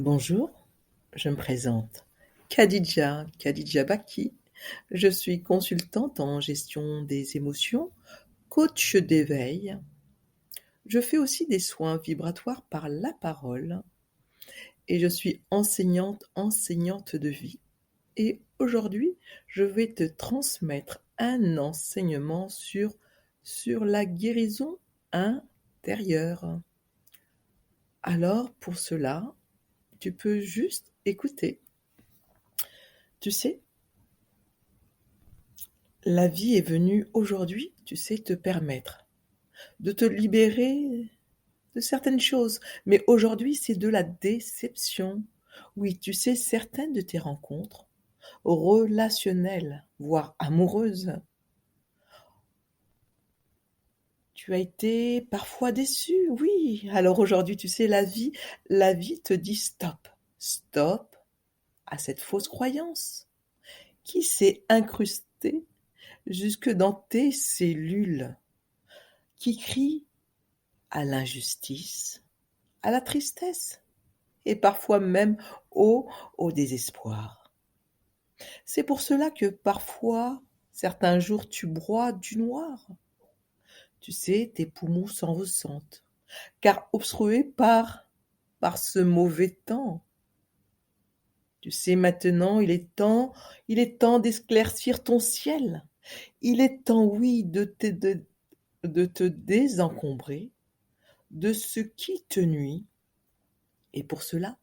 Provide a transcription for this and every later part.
Bonjour, je me présente. Khadija Baki. Je suis consultante en gestion des émotions, coach d'éveil. Je fais aussi des soins vibratoires par la parole et je suis enseignante de vie. Et aujourd'hui, je vais te transmettre un enseignement sur la guérison intérieure. Alors, pour cela, tu peux juste écouter. Tu sais, la vie est venue aujourd'hui, tu sais, te permettre de te libérer de certaines choses. Mais aujourd'hui, c'est de la déception. Oui, tu sais, certaines de tes rencontres relationnelles, voire amoureuses, tu as été parfois déçu, oui. Alors aujourd'hui, tu sais, la vie te dit stop. Stop à cette fausse croyance qui s'est incrustée jusque dans tes cellules, qui crie à l'injustice, à la tristesse et parfois même au désespoir. C'est pour cela que parfois, certains jours, tu broies du noir. Tu sais, tes poumons s'en ressentent, car obstrués par ce mauvais temps. Tu sais, maintenant, il est temps d'esclaircir ton ciel. Il est temps, oui, de te désencombrer de ce qui te nuit. Et pour cela,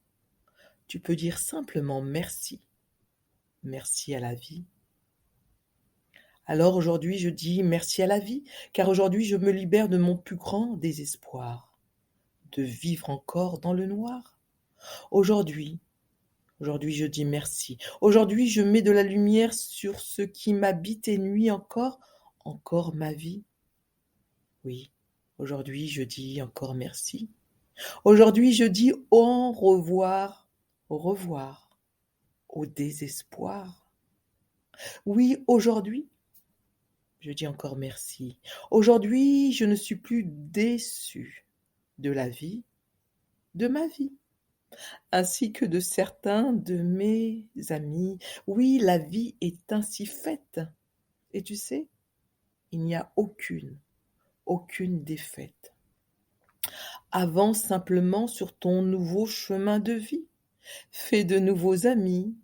tu peux dire simplement merci. Merci à la vie. Alors aujourd'hui, je dis merci à la vie, car aujourd'hui, je me libère de mon plus grand désespoir, de vivre encore dans le noir. Aujourd'hui, aujourd'hui, je dis merci. Aujourd'hui, je mets de la lumière sur ce qui m'habite et nuit encore ma vie. Oui, aujourd'hui, je dis encore merci. Aujourd'hui, je dis au revoir, au désespoir. Oui, aujourd'hui, je dis encore merci. Aujourd'hui, je ne suis plus déçu de la vie, de ma vie, ainsi que de certains de mes amis. Oui, la vie est ainsi faite. Et tu sais, il n'y a aucune défaite. Avance simplement sur ton nouveau chemin de vie. Fais de nouveaux amis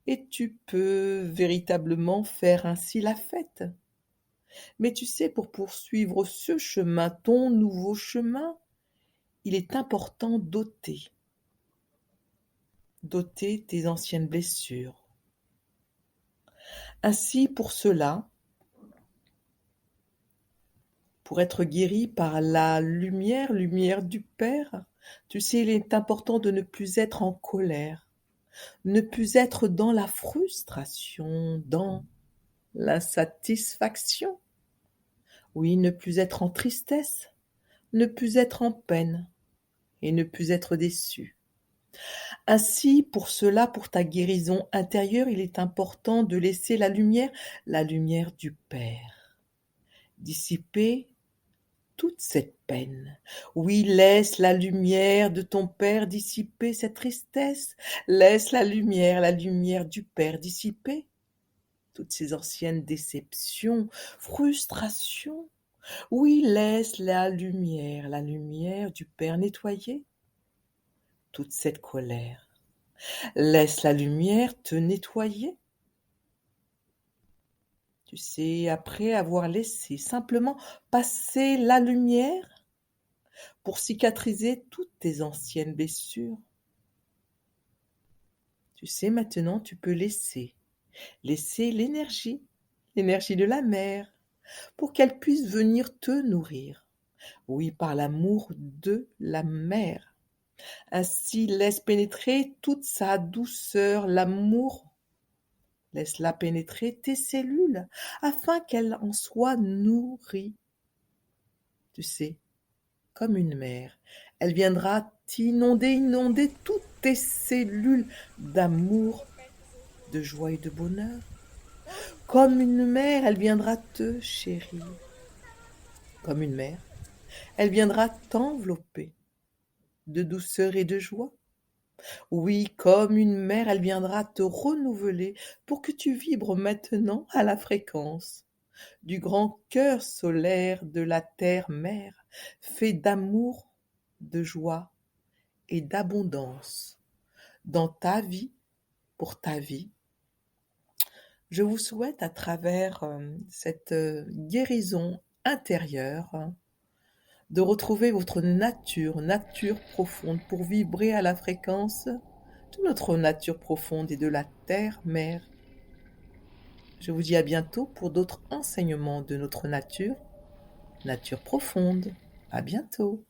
et tu peux véritablement faire ainsi la fête. Mais tu sais, pour poursuivre ce chemin, ton nouveau chemin, il est important d'ôter tes anciennes blessures. Ainsi, pour cela, pour être guéri par la lumière du Père, tu sais, il est important de ne plus être en colère, ne plus être dans la frustration, dans l'insatisfaction. Oui, ne plus être en tristesse, ne plus être en peine et ne plus être déçu. Ainsi, pour cela, pour ta guérison intérieure, il est important de laisser la lumière du Père, dissiper toute cette peine. Oui, laisse la lumière de ton Père dissiper cette tristesse. Laisse la lumière du Père dissiper toutes ces anciennes déceptions, frustrations. Oui, laisse la lumière du Père nettoyer toute cette colère. Laisse la lumière te nettoyer. Tu sais, après avoir laissé simplement passer la lumière pour cicatriser toutes tes anciennes blessures. Tu sais, maintenant, tu peux laisser l'énergie de la mer, pour qu'elle puisse venir te nourrir. Oui, par l'amour de la mer. Ainsi, laisse pénétrer toute sa douceur, l'amour. Laisse-la pénétrer tes cellules, afin qu'elle en soit nourrie. Tu sais, comme une mer, elle viendra inonder toutes tes cellules d'amour, de joie et de bonheur. Comme une mère, elle viendra te chérir. Comme une mère, elle viendra t'envelopper de douceur et de joie. Oui, comme une mère, elle viendra te renouveler pour que tu vibres maintenant à la fréquence du grand cœur solaire de la terre-mère, fait d'amour, de joie et d'abondance dans ta vie, pour ta vie. Je vous souhaite à travers cette guérison intérieure de retrouver votre nature profonde, pour vibrer à la fréquence de notre nature profonde et de la terre-mère. Je vous dis à bientôt pour d'autres enseignements de notre nature profonde. À bientôt.